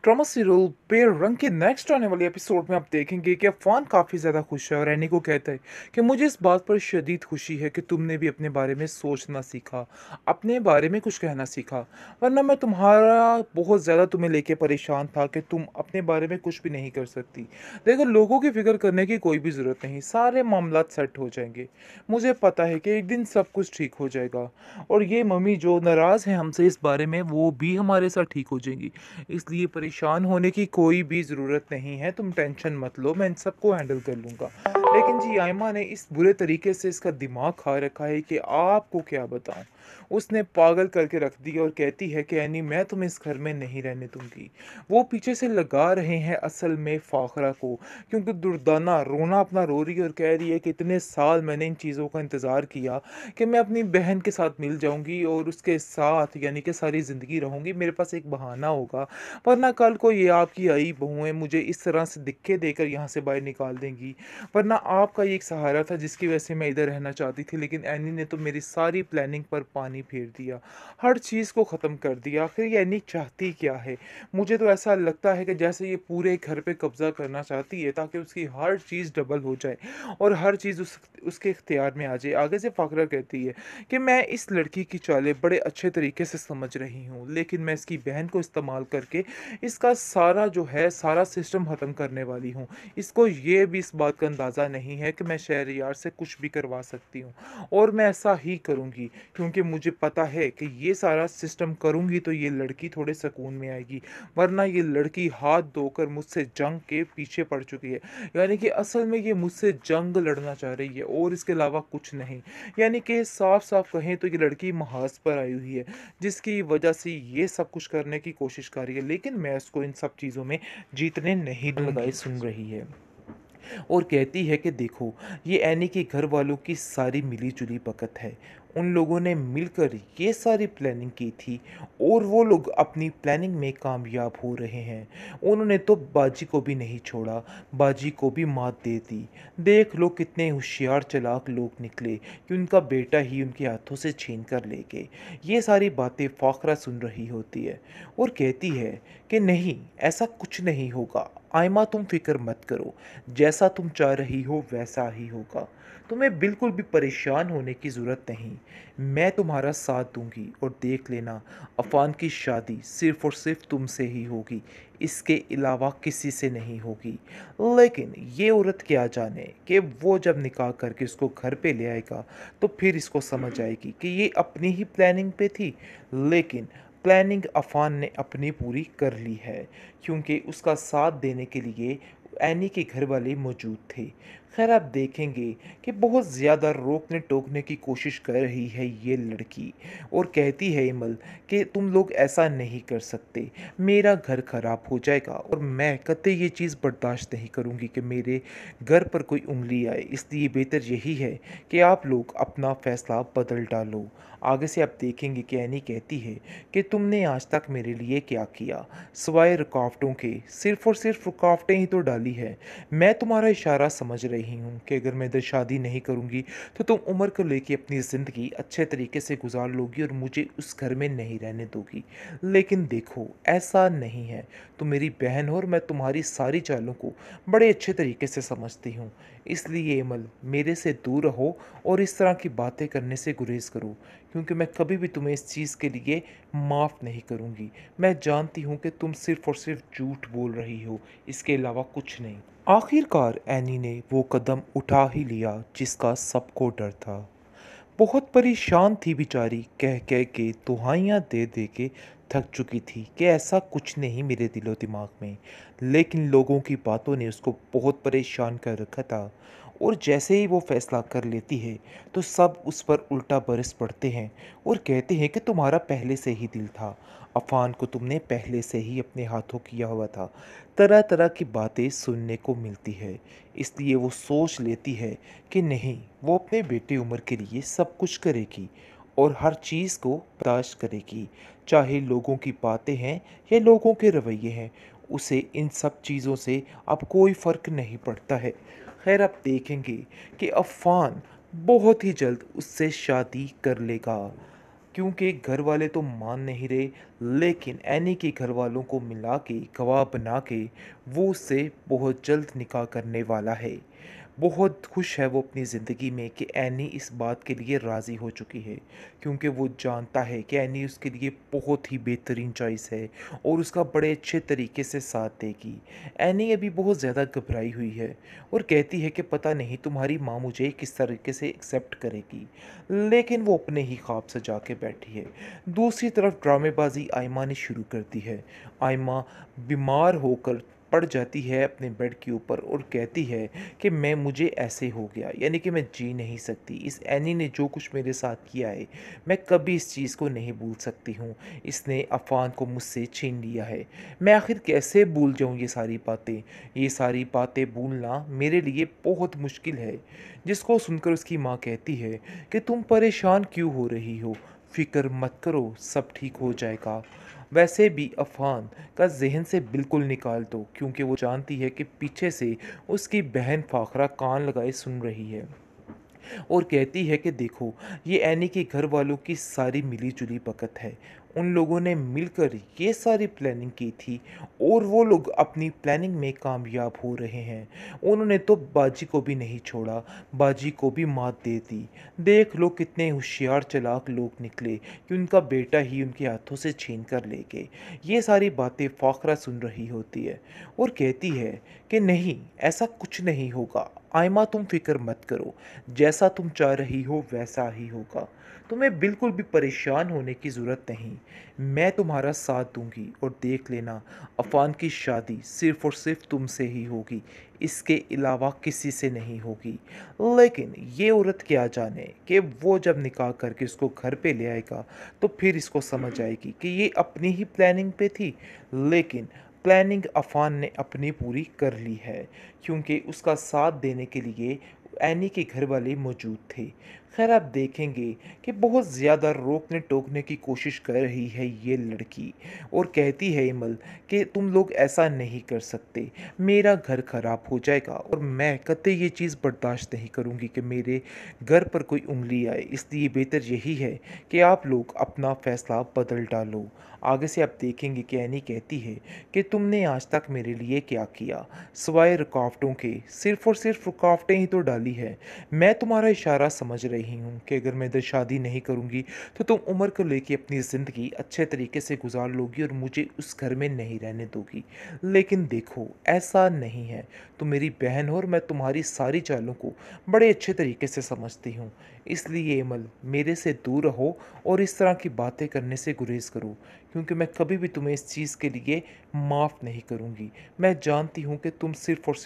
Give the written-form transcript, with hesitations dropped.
Drama serial बेरंग के next आने वाले एपिसोड में आप देखेंगे कि अफ़ान काफ़ी ज़्यादा खुश है और एनी को कहता है कि मुझे इस बात पर शदीद खुशी है कि तुमने भी अपने बारे में सोचना सीखा, अपने बारे में कुछ कहना सीखा। वरना मैं तुम्हारा बहुत ज़्यादा तुम्हें लेके परेशान था कि तुम अपने बारे में कुछ भी नहीं कर सकती। देखो, लोगों की फ़िक्र करने की कोई भी ज़रूरत नहीं, सारे मामलात सेट हो जाएंगे। मुझे पता है कि एक दिन सब कुछ ठीक हो जाएगा और ये मम्मी जो नाराज़ हैं हमसे इस बारे में, वो भी हमारे साथ ठीक हो जाएंगी। इसलिए परेशान होने की कोई भी ज़रूरत नहीं है, तुम टेंशन मत लो, मैं इन सबको हैंडल कर लूँगा। लेकिन जी आयमा ने इस बुरे तरीके से इसका दिमाग खा रखा है कि आपको क्या बताऊँ। उसने पागल करके रख दिया और कहती है कि एनी मैं तुम्हें इस घर में नहीं रहने दूँगी। वो पीछे से लगा रहे हैं असल में फ़ाखरा को, क्योंकि दुर्दाना रोना अपना रो रही है और कह रही है कि इतने साल मैंने इन चीज़ों का इंतज़ार किया कि मैं अपनी बहन के साथ मिल जाऊँगी और उसके साथ यानी कि सारी ज़िंदगी रहूँगी। मेरे पास एक बहाना होगा, वरना कल को ये आपकी आई बहुएँ मुझे इस तरह से धक्के देकर यहाँ से बाहर निकाल देंगी। वरना आपका ये एक सहारा था जिसकी वजह से मैं इधर रहना चाहती थी, लेकिन एनी ने तो मेरी सारी प्लानिंग पर पानी फेर दिया, हर चीज़ को ख़त्म कर दिया। आखिर ये एनी चाहती क्या है? मुझे तो ऐसा लगता है कि जैसे ये पूरे घर पे कब्ज़ा करना चाहती है ताकि उसकी हर चीज़ डबल हो जाए और हर चीज़ उसके इख्तियार में आ जाए। आगे से फ़ाकरा कहती है कि मैं इस लड़की की चालें बड़े अच्छे तरीके से समझ रही हूँ, लेकिन मैं इसकी बहन को इस्तेमाल करके इसका सारा जो है सारा सिस्टम ख़त्म करने वाली हूँ। इसको ये भी इस बात का अंदाज़ा नहीं है कि मैं शहरयार से कुछ भी करवा सकती हूँ और मैं ऐसा ही करूँगी, क्योंकि मुझे पता है कि ये सारा सिस्टम करूँगी तो ये लड़की थोड़े सुकून में आएगी। वरना ये लड़की हाथ धोकर मुझसे जंग के पीछे पड़ चुकी है। यानी कि असल में ये मुझसे जंग लड़ना चाह रही है और इसके अलावा कुछ नहीं। यानी कि साफ-साफ कहें तो ये लड़की महाज पर आई हुई है, जिसकी वजह से ये सब कुछ करने की कोशिश कर रही है, लेकिन मैं उसको इन सब चीज़ों में जीतने नहीं लगाए दूँगी। सुन रही है। और कहती है कि देखो, ये एनी के घर वालों की सारी मिली-जुली बकत है। उन लोगों ने मिलकर ये सारी प्लानिंग की थी और वो लोग अपनी प्लानिंग में कामयाब हो रहे हैं। उन्होंने तो बाजी को भी नहीं छोड़ा, बाजी को भी मात दे दी। देख लो कितने होशियार चालाक लोग निकले कि उनका बेटा ही उनके हाथों से छीन कर ले गए। ये सारी बातें फ़ाखरा सुन रही होती है और कहती है कि नहीं, ऐसा कुछ नहीं होगा। आयमा तुम फ़िक्र मत करो, जैसा तुम चाह रही हो वैसा ही होगा। तुम्हें बिल्कुल भी परेशान होने की ज़रूरत नहीं। मैं तुम्हारा साथ दूंगी और देख लेना, अफ़ान की शादी सिर्फ़ और सिर्फ़ तुमसे ही होगी, इसके अलावा किसी से नहीं होगी। लेकिन ये औरत क्या जाने कि वो जब निकाह करके उसको घर पे ले आएगा तो फिर इसको समझ आएगी कि ये अपनी ही प्लानिंग पे थी। लेकिन प्लानिंग अफ़ान ने अपनी पूरी कर ली है, क्योंकि उसका साथ देने के लिए एनी के घर वाले मौजूद थे। खैर आप देखेंगे कि बहुत ज़्यादा रोकने टोकने की कोशिश कर रही है ये लड़की और कहती है इमल कि तुम लोग ऐसा नहीं कर सकते, मेरा घर ख़राब हो जाएगा और मैं कतई ये चीज़ बर्दाश्त नहीं करूँगी कि मेरे घर पर कोई उंगली आए। इसलिए बेहतर यही है कि आप लोग अपना फ़ैसला बदल डालो। आगे से आप देखेंगे कि एनी कहती है कि तुमने आज तक मेरे लिए क्या किया, सिवाय रुकावटों के, सिर्फ़ और सिर्फ़ रुकावटें ही तो डाली है। मैं तुम्हारा इशारा समझ रही हूँ कि अगर मैं इधर शादी नहीं करूँगी तो तुम उम्र को लेके अपनी ज़िंदगी अच्छे तरीके से गुजार लोगी और मुझे उस घर में नहीं रहने दोगी। लेकिन देखो, ऐसा नहीं है। तुम मेरी बहन हो और मैं तुम्हारी सारी चालों को बड़े अच्छे तरीके से समझती हूँ। इसलिए अमल, मेरे से दूर रहो और इस तरह की बातें करने से गुरेज करो, क्योंकि मैं कभी भी तुम्हें इस चीज़ के लिए माफ़ नहीं करूँगी। मैं जानती हूँ कि तुम सिर्फ़ और सिर्फ़ झूठ बोल रही हो, इसके अलावा कुछ नहीं। आखिरकार एनी ने वो कदम उठा ही लिया जिसका सबको डर था। बहुत परेशान थी बेचारी, कह कह के दुहाइयाँ दे दे के थक चुकी थी कि ऐसा कुछ नहीं मेरे दिलो दिमाग में। लेकिन लोगों की बातों ने उसको बहुत परेशान कर रखा था और जैसे ही वो फैसला कर लेती है तो सब उस पर उल्टा बरस पड़ते हैं और कहते हैं कि तुम्हारा पहले से ही दिल था, अफ़ान को तुमने पहले से ही अपने हाथों किया हुआ था। तरह तरह की बातें सुनने को मिलती है। इसलिए वो सोच लेती है कि नहीं, वो अपने बेटे उमर के लिए सब कुछ करेगी और हर चीज़ को बर्दाश्त करेगी, चाहे लोगों की बातें हैं या लोगों के रवैये हैं। उसे इन सब चीज़ों से अब कोई फ़र्क नहीं पड़ता है। खैर आप देखेंगे कि अफ़ान बहुत ही जल्द उससे शादी कर लेगा। क्योंकि घर वाले तो मान नहीं रहे, लेकिन एनी के घर वालों को मिला के गवाह बना के वो उससे बहुत जल्द निकाह करने वाला है। बहुत खुश है वो अपनी ज़िंदगी में कि एनी इस बात के लिए राज़ी हो चुकी है, क्योंकि वो जानता है कि एनी उसके लिए बहुत ही बेहतरीन चॉइस है और उसका बड़े अच्छे तरीके से साथ देगी। एनी अभी बहुत ज़्यादा घबराई हुई है और कहती है कि पता नहीं तुम्हारी माँ मुझे किस तरीके से एक्सेप्ट करेगी, लेकिन वो अपने ही ख्वाब सजा के बैठी है। दूसरी तरफ ड्रामेबाजी आयमा ने शुरू कर दी है। आयमा बीमार होकर पड़ जाती है अपने बेड के ऊपर और कहती है कि मैं मुझे ऐसे हो गया, यानी कि मैं जी नहीं सकती। इस एनी ने जो कुछ मेरे साथ किया है, मैं कभी इस चीज़ को नहीं भूल सकती हूँ। इसने अफ़ान को मुझसे छीन लिया है। मैं आखिर कैसे भूल जाऊँ ये सारी बातें? ये सारी बातें भूलना मेरे लिए बहुत मुश्किल है। जिसको सुनकर उसकी माँ कहती है कि तुम परेशान क्यों हो रही हो? फ़िक्र मत करो, सब ठीक हो जाएगा। वैसे भी अफ़ान का ज़हन से बिल्कुल निकाल दो, क्योंकि वो जानती है कि पीछे से उसकी बहन फ़ाखरा कान लगाए सुन रही है और कहती है कि देखो, ये एनी के घर वालों की सारी मिली-जुली बकत है। उन लोगों ने मिलकर ये सारी प्लानिंग की थी और वो लोग अपनी प्लानिंग में कामयाब हो रहे हैं। उन्होंने तो बाजी को भी नहीं छोड़ा, बाजी को भी मात दे दी। देख लो कितने होशियार चालाक लोग निकले कि उनका बेटा ही उनके हाथों से छीन कर ले गए। ये सारी बातें फ़ाखरा सुन रही होती है और कहती है कि नहीं, ऐसा कुछ नहीं होगा। आयमा तुम फ़िक्र मत करो, जैसा तुम चाह रही हो वैसा ही होगा। तुम्हें बिल्कुल भी परेशान होने की ज़रूरत नहीं। मैं तुम्हारा साथ दूँगी और देख लेना, अफ़ान की शादी सिर्फ़ और सिर्फ़ तुमसे ही होगी, इसके अलावा किसी से नहीं होगी। लेकिन ये औरत क्या जाने कि वो जब निकाह करके उसको घर पे ले आएगा, तो फिर इसको समझ आएगी कि ये अपनी ही प्लानिंग पे थी, लेकिन प्लानिंग अफ़ान ने अपनी पूरी कर ली है, क्योंकि उसका साथ देने के लिए एनी के घर वाले मौजूद थे। खैर आप देखेंगे कि बहुत ज़्यादा रोकने टोकने की कोशिश कर रही है ये लड़की और कहती है इमल कि तुम लोग ऐसा नहीं कर सकते, मेरा घर ख़राब हो जाएगा और मैं कतई ये चीज़ बर्दाश्त नहीं करूँगी कि मेरे घर पर कोई उंगली आए। इसलिए बेहतर यही है कि आप लोग अपना फ़ैसला बदल डालो। आगे से आप देखेंगे कि एनी कहती है कि तुमने आज तक मेरे लिए क्या किया, सिवाय रुकावटों के? सिर्फ़ और सिर्फ़ रुकावटें ही तो डाली है। मैं तुम्हारा इशारा समझ रही हूँ कि अगर मैं इधर शादी नहीं करूँगी, तो तुम उम्र को लेके अपनी ज़िंदगी अच्छे तरीके से गुज़ार लोगी और मुझे उस घर में नहीं रहने दोगी। लेकिन देखो, ऐसा नहीं है। तुम मेरी बहन हो और मैं तुम्हारी सारी चालों को बड़े अच्छे तरीके से समझती हूँ। इसलिए अमल, मेरे से दूर रहो और इस तरह की बातें करने से गुरेज़ करो, क्योंकि मैं कभी भी तुम्हें इस चीज़ के लिए माफ़ नहीं करूँगी। मैं जानती हूँ कि तुम सिर्फ़ और सिर्फ़